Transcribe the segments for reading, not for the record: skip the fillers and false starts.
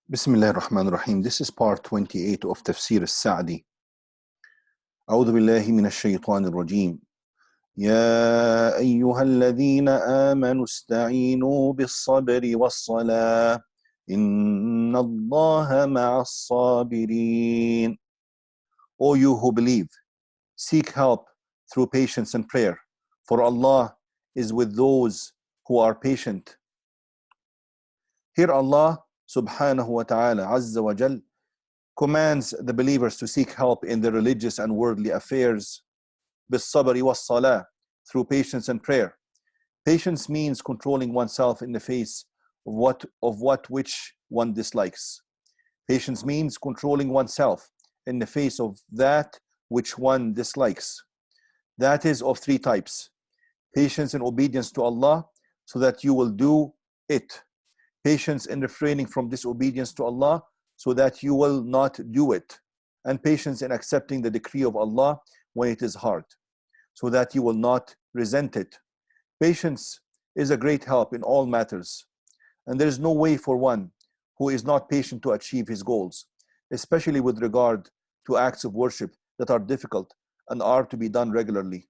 Bismillah ar-Rahman ar-Rahim. This is part 28 of Tafseer Al Saadi. أعوذ بالله من الشيطان الرجيم. يا أيها الذين آمنوا استعينوا بالصبر والصلاة إن الله مع الصابرين. O you who believe, seek help through patience and prayer, for Allah is with those who are patient. Here Allah subhanahu wa ta'ala azza wa jal commands the believers to seek help in their religious and worldly affairs bis-sabri was-salah, through patience and prayer. Patience means controlling oneself in the face of what which one dislikes. Patience means controlling oneself in the face of that which one dislikes. That is of three types: patience in obedience to Allah so that you will do it; patience in refraining from disobedience to Allah so that you will not do it; and patience in accepting the decree of Allah when it is hard, so that you will not resent it. Patience is a great help in all matters, and there is no way for one who is not patient to achieve his goals, especially with regard to acts of worship that are difficult and are to be done regularly,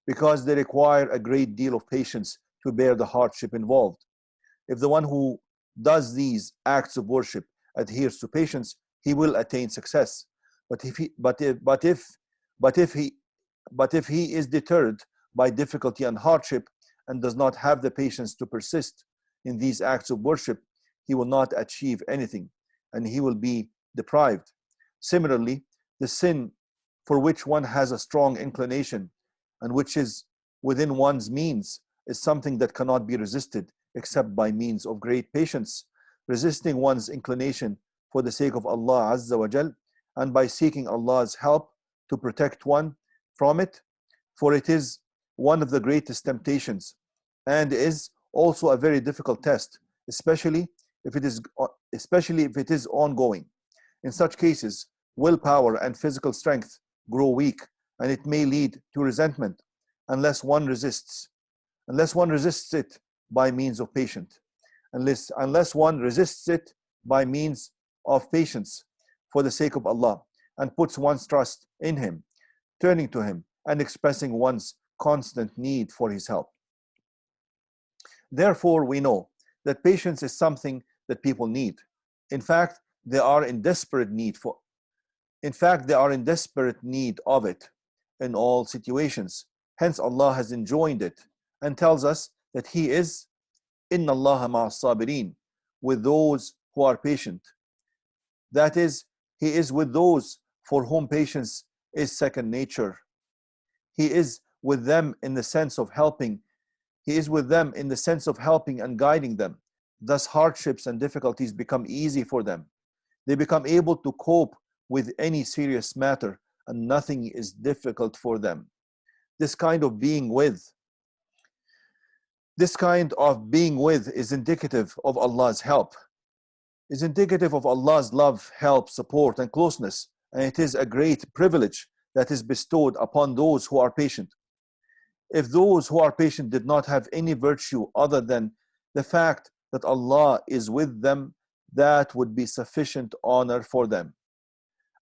because they require a great deal of patience to bear the hardship involved. If the one who does these acts of worship adheres to patience, he will attain success. But if he is deterred by difficulty and hardship and does not have the patience to persist in these acts of worship, he will not achieve anything, and he will be deprived. Similarly, the sin for which one has a strong inclination and which is within one's means is something that cannot be resisted except by means of great patience, resisting one's inclination for the sake of Allah Azza wa Jal, and by seeking Allah's help to protect one from it, for it is one of the greatest temptations and is also a very difficult test, especially if it is ongoing. In such cases, willpower and physical strength grow weak, and it may lead to resentment unless one resists it by means of patience, unless one resists it by means of patience for the sake of Allah, and puts one's trust in Him, turning to Him and expressing one's constant need for His help. Therefore, we know that patience is something that people need. In fact, they are in desperate need of it in all situations. Hence, Allah has enjoined it and tells us that He is Inna Allah ma'as sabirin, with those who are patient. That is, He is with those for whom patience is second nature. He is with them in the sense of helping. He is with them in the sense of helping and guiding them. Thus, hardships and difficulties become easy for them. They become able to cope with any serious matter, and nothing is difficult for them. This kind of being with is indicative of Allah's help, is indicative of Allah's love, help, support, and closeness, and it is a great privilege that is bestowed upon those who are patient. If those who are patient did not have any virtue other than the fact that Allah is with them, that would be sufficient honor for them.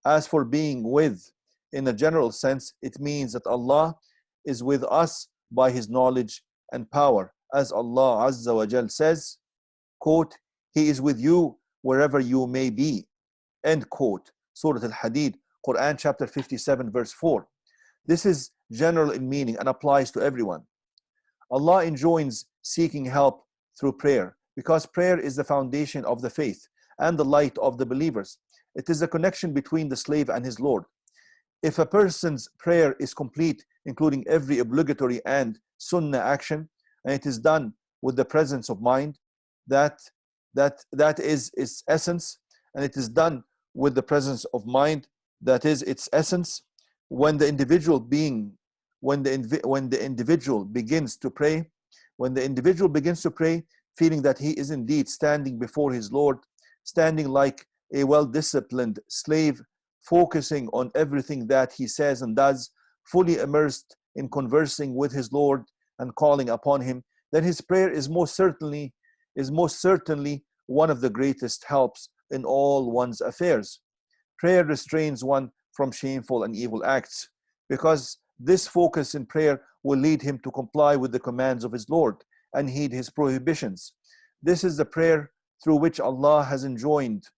As for being with, in a general sense, it means that Allah is with us by His knowledge and power, as Allah Azza wa Jal says, quote, He is with you wherever you may be, end quote. Surah Al-Hadid, Quran chapter 57 verse 4. This is general in meaning and applies to everyone. Allah enjoins seeking help through prayer, because prayer is the foundation of the faith and the light of the believers. It is a connection between the slave and his Lord. If a person's prayer is complete, including every obligatory and sunnah action, and it is done with the presence of mind, that is its essence, and it is done with the presence of mind, that is its essence. When the individual begins to pray, feeling that he is indeed standing before his Lord, standing like a well-disciplined slave, focusing on everything that he says and does, fully immersed in conversing with his Lord and calling upon Him, then his prayer is most certainly one of the greatest helps in all one's affairs. Prayer restrains one from shameful and evil acts, because this focus in prayer will lead him to comply with the commands of his Lord and heed his prohibitions. This is the prayer through which Allah has enjoined.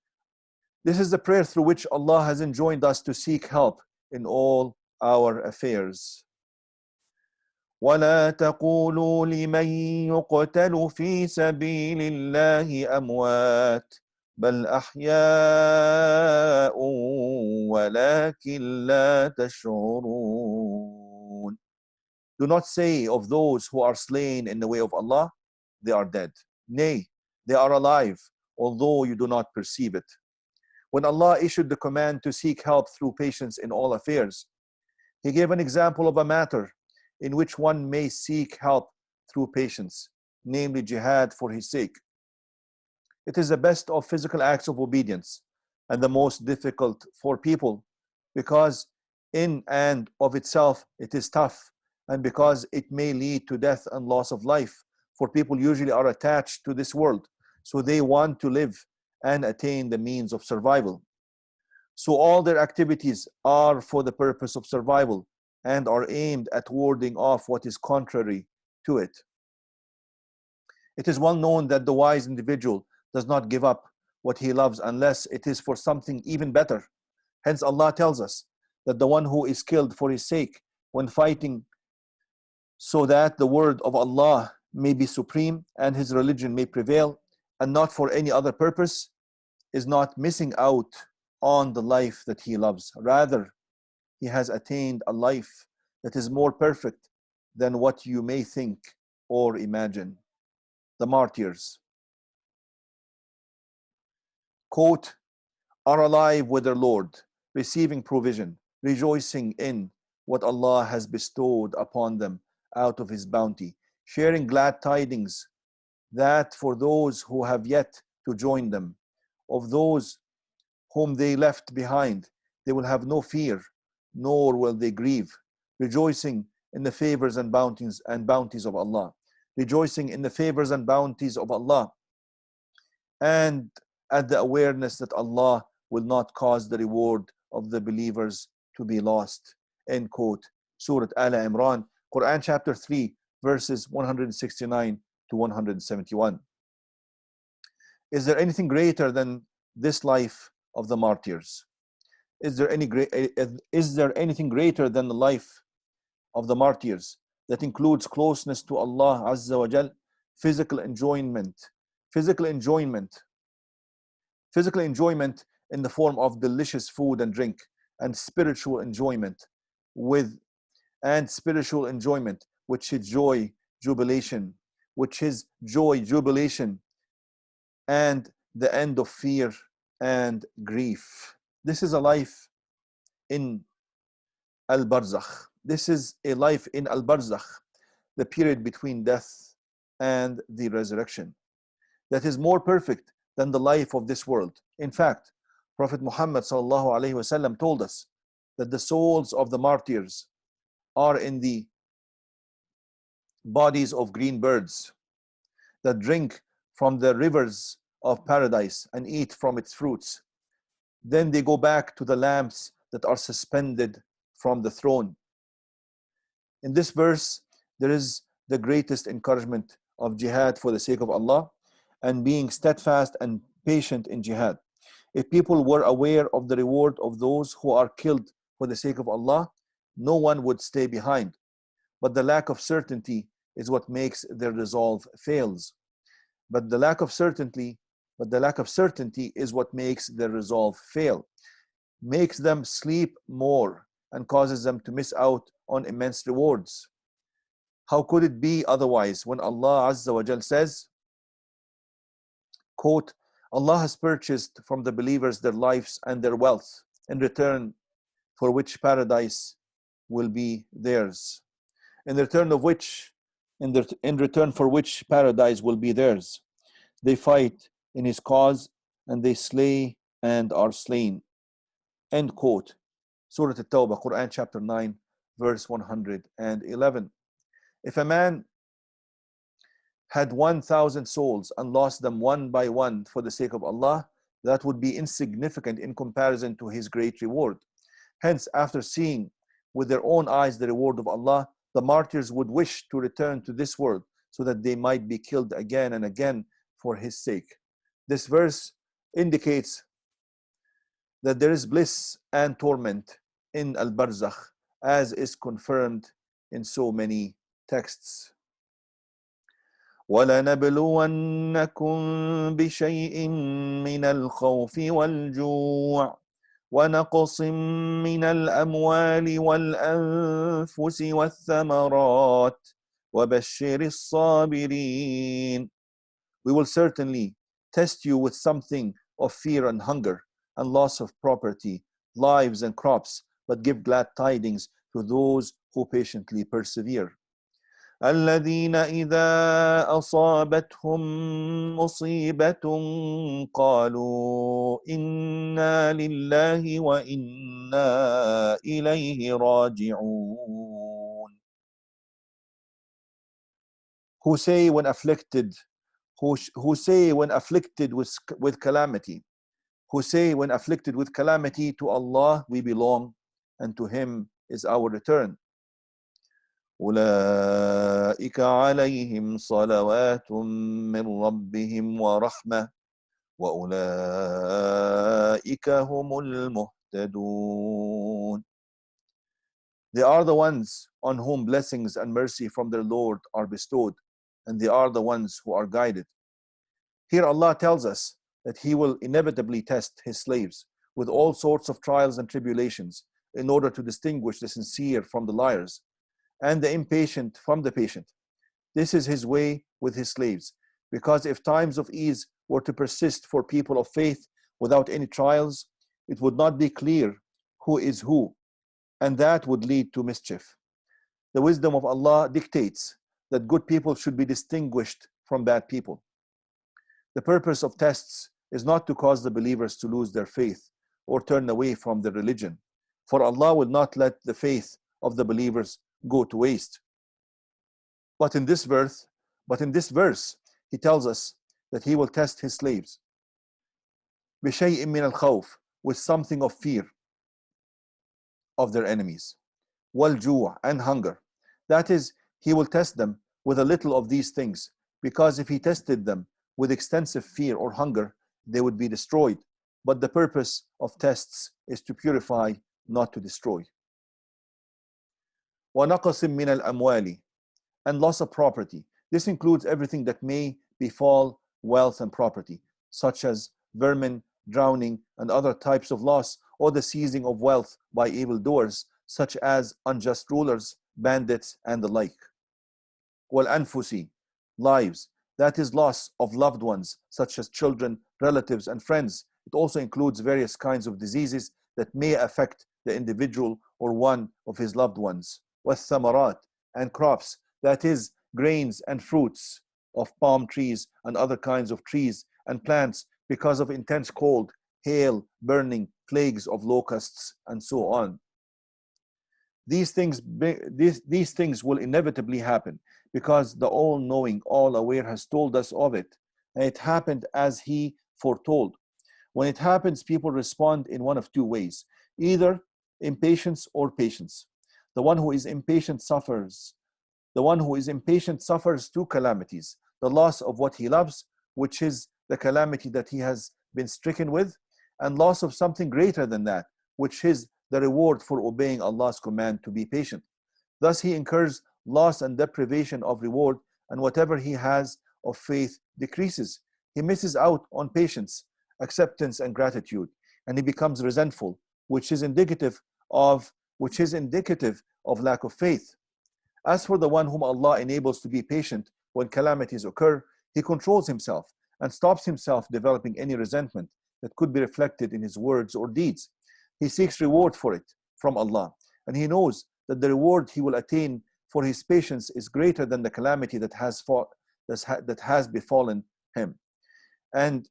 This is the prayer through which Allah has enjoined us to seek help in all our affairs. ولا تقولوا لمن يقتل في سبيل الله أموات بل أحياء ولكن لا تشعرون. Do not say of those who are slain in the way of Allah, they are dead. Nay, they are alive, although you do not perceive it. When Allah issued the command to seek help through patience in all affairs, He gave an example of a matter in which one may seek help through patience, namely jihad for His sake. It is the best of physical acts of obedience and the most difficult for people, because in and of itself it is tough, and because it may lead to death and loss of life, for people usually are attached to this world, so they want to live and attain the means of survival. So all their activities are for the purpose of survival and are aimed at warding off what is contrary to it. It is well known that the wise individual does not give up what he loves unless it is for something even better. Hence Allah tells us that the one who is killed for His sake when fighting so that the word of Allah may be supreme and His religion may prevail, and not for any other purpose, is not missing out on the life that he loves. Rather, he has attained a life that is more perfect than what you may think or imagine. The martyrs, quote, are alive with their Lord, receiving provision, rejoicing in what Allah has bestowed upon them out of His bounty, sharing glad tidings that for those who have yet to join them, of those whom they left behind, they will have no fear, nor will they grieve, rejoicing in the favors and bounties of Allah, rejoicing in the favors and bounties of Allah, and at the awareness that Allah will not cause the reward of the believers to be lost. End quote. Surah Al Imran, Quran chapter 3, verses 169 to 171. Is there anything greater than this life of the martyrs? Is there anything greater than the life of the martyrs that includes closeness to Allah Azza wa Jal, physical enjoyment in the form of delicious food and drink, and spiritual enjoyment, which is joy, jubilation, and the end of fear and grief. This is a life in Al-Barzakh. This is a life in Al-Barzakh, the period between death and the resurrection, that is more perfect than the life of this world. In fact, Prophet Muhammad ﷺ told us that the souls of the martyrs are in the bodies of green birds that drink from the rivers of paradise and eat from its fruits. Then they go back to the lamps that are suspended from the throne. In this verse, there is the greatest encouragement of jihad for the sake of Allah and being steadfast and patient in jihad. If people were aware of the reward of those who are killed for the sake of Allah, no one would stay behind. But the lack of certainty is what makes their resolve fails. But the lack of certainty is what makes their resolve fail, makes them sleep more, and causes them to miss out on immense rewards. How could it be otherwise when Allah Azza wa Jal says, quote, Allah has purchased from the believers their lives and their wealth, in return for which paradise will be theirs. In return for which paradise will be theirs. They fight in His cause, and they slay and are slain. End quote. Surah At-Tawbah, Quran chapter 9, verse 111. If a man had 1,000 souls and lost them one by one for the sake of Allah, that would be insignificant in comparison to his great reward. Hence, after seeing with their own eyes the reward of Allah, the martyrs would wish to return to this world so that they might be killed again and again for his sake. This verse indicates that there is bliss and torment in al-barzakh, as is confirmed in so many texts. وَلَنَبْلُوَنَّكُمْ بِشَيْءٍ مِّنَ الْخَوْفِ وَالْجُوعِ وَنَقْصٍ مِّنَ الْأَمْوَالِ وَالْأَنفُسِ وَالثَّمَرَاتِ وَبَشِّرِ الصَّابِرِينَ. We will certainly test you with something of fear and hunger and loss of property, lives and crops, but give glad tidings to those who patiently persevere. الذين إذا أصابتهم مصيبة قالوا إنا لله وإنا إليه راجعون. Who say when afflicted with calamity, to Allah we belong, and to Him is our return. أولئك عليهم صلوات من ربهم ورحمة وأولئك هم المهتدون. They are the ones on whom blessings and mercy from their Lord are bestowed, and they are the ones who are guided. Here Allah tells us that He will inevitably test His slaves with all sorts of trials and tribulations in order to distinguish the sincere from the liars and the impatient from the patient. This is His way with His slaves, because if times of ease were to persist for people of faith without any trials, it would not be clear who is who, and that would lead to mischief. The wisdom of Allah dictates that good people should be distinguished from bad people. The purpose of tests is not to cause the believers to lose their faith or turn away from their religion, for Allah will not let the faith of the believers go to waste. But in this verse, He tells us that He will test His slaves بشيء من الخوف, with something of fear of their enemies, والجوع, and hunger. That is, He will test them with a little of these things, because if He tested them with extensive fear or hunger, they would be destroyed. But the purpose of tests is to purify, not to destroy. وَنَقَصٍ مِّنَ الْأَمْوَالِ, and loss of property. This includes everything that may befall wealth and property, such as vermin, drowning, and other types of loss, or the seizing of wealth by evildoers, such as unjust rulers, bandits, and the like. وَالْأَنفُسِ, lives. That is loss of loved ones, such as children, relatives, and friends. It also includes various kinds of diseases that may affect the individual or one of his loved ones. وَالثَّمَرَاتِ, and crops. That is, grains and fruits of palm trees and other kinds of trees and plants, because of intense cold, hail, burning, plagues of locusts, and so on. These things will inevitably happen, because the all-knowing, all-aware has told us of it, and it happened as He foretold. When it happens, people respond in one of two ways: either impatience or patience. The one who is impatient suffers two calamities: the loss of what he loves, which is the calamity that he has been stricken with, and loss of something greater than that, which is the reward for obeying Allah's command to be patient. Thus he incurs loss and deprivation of reward, and whatever he has of faith decreases. He misses out on patience, acceptance, and gratitude, and he becomes resentful, which is indicative of lack of faith. As for the one whom Allah enables to be patient when calamities occur, he controls himself and stops himself developing any resentment that could be reflected in his words or deeds. He seeks reward for it from Allah, and he knows that the reward he will attain for his patience is greater than the calamity that has befallen him. And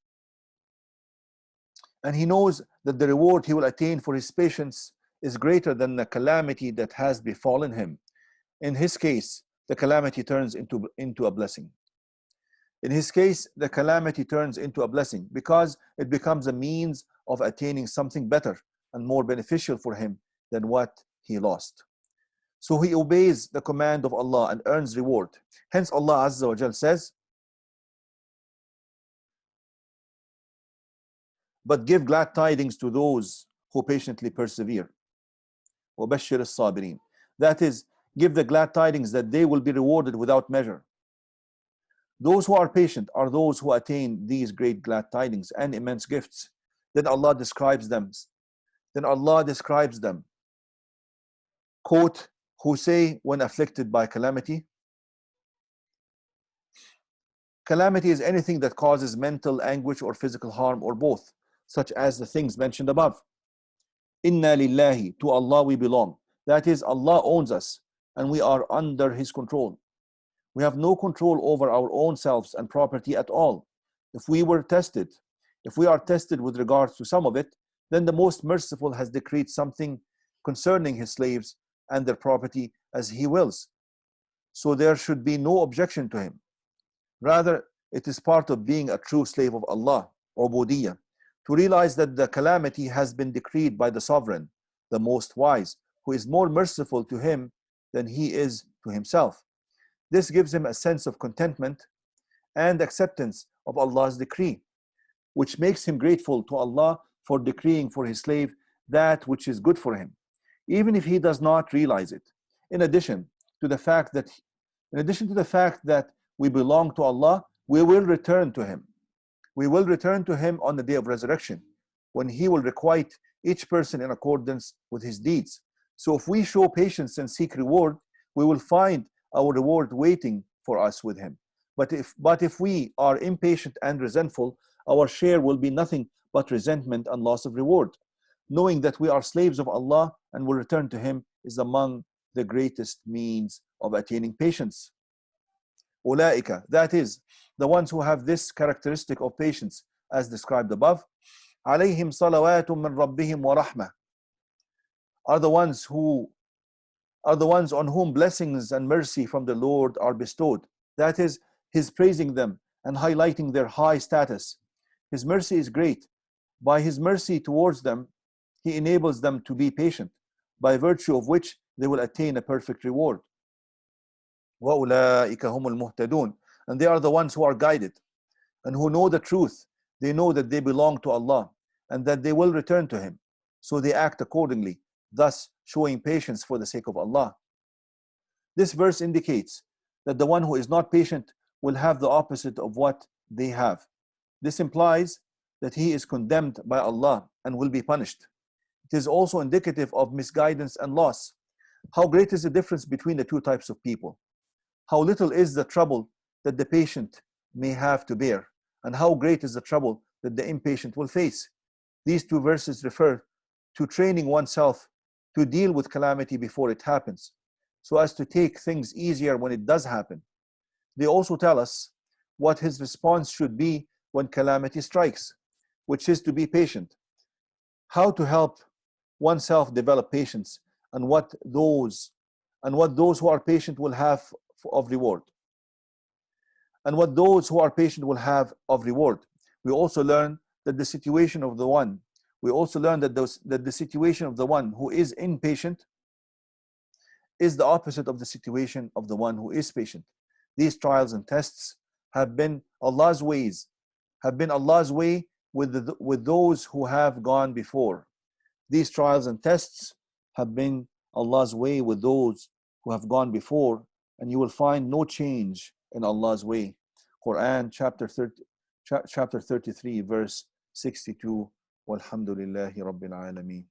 he knows that the reward he will attain for his patience is greater than the calamity that has befallen him. In his case, the calamity turns into a blessing. In his case, the calamity turns into a blessing because it becomes a means of attaining something better and more beneficial for him than what he lost. So he obeys the command of Allah and earns reward. Hence Allah Azza wa Jal says, but give glad tidings to those who patiently persevere. وَبَشِّرِ الصَّابِرِينَ. That is, give the glad tidings that they will be rewarded without measure. Those who are patient are those who attain these great glad tidings and immense gifts. Then Allah describes them. Quote, who say when afflicted by calamity, calamity is anything that causes mental anguish or physical harm or both, such as the things mentioned above. Inna lillahi, to Allah we belong. That is, Allah owns us and we are under His control. We have no control over our own selves and property at all. If we are tested with regards to some of it, then the Most Merciful has decreed something concerning His slaves and their property as He wills. So there should be no objection to Him. Rather, it is part of being a true slave of Allah, ubudiyya, to realize that the calamity has been decreed by the Sovereign, the Most Wise, who is more merciful to him than he is to himself. This gives him a sense of contentment and acceptance of Allah's decree, which makes him grateful to Allah for decreeing for his slave that which is good for him, even if he does not realize it. In addition to the fact that we belong to Allah, we will return to Him. We will return to Him on the day of resurrection, when He will requite each person in accordance with his deeds. So if we show patience and seek reward, we will find our reward waiting for us with Him. But if we are impatient and resentful, our share will be nothing but resentment and loss of reward. Knowing that we are slaves of Allah and will return to Him is among the greatest means of attaining patience. Ulaika, that is, the ones who have this characteristic of patience as described above, alayhim salawatun min rabbihim wa rahmah, are the ones on whom blessings and mercy from the Lord are bestowed. That is, His praising them and highlighting their high status. His mercy is great. By His mercy towards them, He enables them to be patient, by virtue of which they will attain a perfect reward. وَأُولَٰئِكَ هُمُ الْمُهْتَدُونَ. And they are the ones who are guided and who know the truth. They know that they belong to Allah and that they will return to Him. So they act accordingly, thus showing patience for the sake of Allah. This verse indicates that the one who is not patient will have the opposite of what they have. This implies that he is condemned by Allah and will be punished. It is also indicative of misguidance and loss. How great is the difference between the two types of people? How little is the trouble that the patient may have to bear, and how great is the trouble that the impatient will face. These two verses refer to training oneself to deal with calamity before it happens, so as to take things easier when it does happen. They also tell us what his response should be when calamity strikes, which is to be patient. How to help oneself develop patience, and what those who are patient will have of reward. And what those who are patient will have of reward. We also learn that the situation of the one who is impatient is the opposite of the situation of the one who is patient. These trials and tests have been Allah's way with those who have gone before. These trials and tests have been Allah's way with those who have gone before, and you will find no change in Allah's way. Quran chapter 33 verse 62. Walhamdulillahi Rabbil Alameen.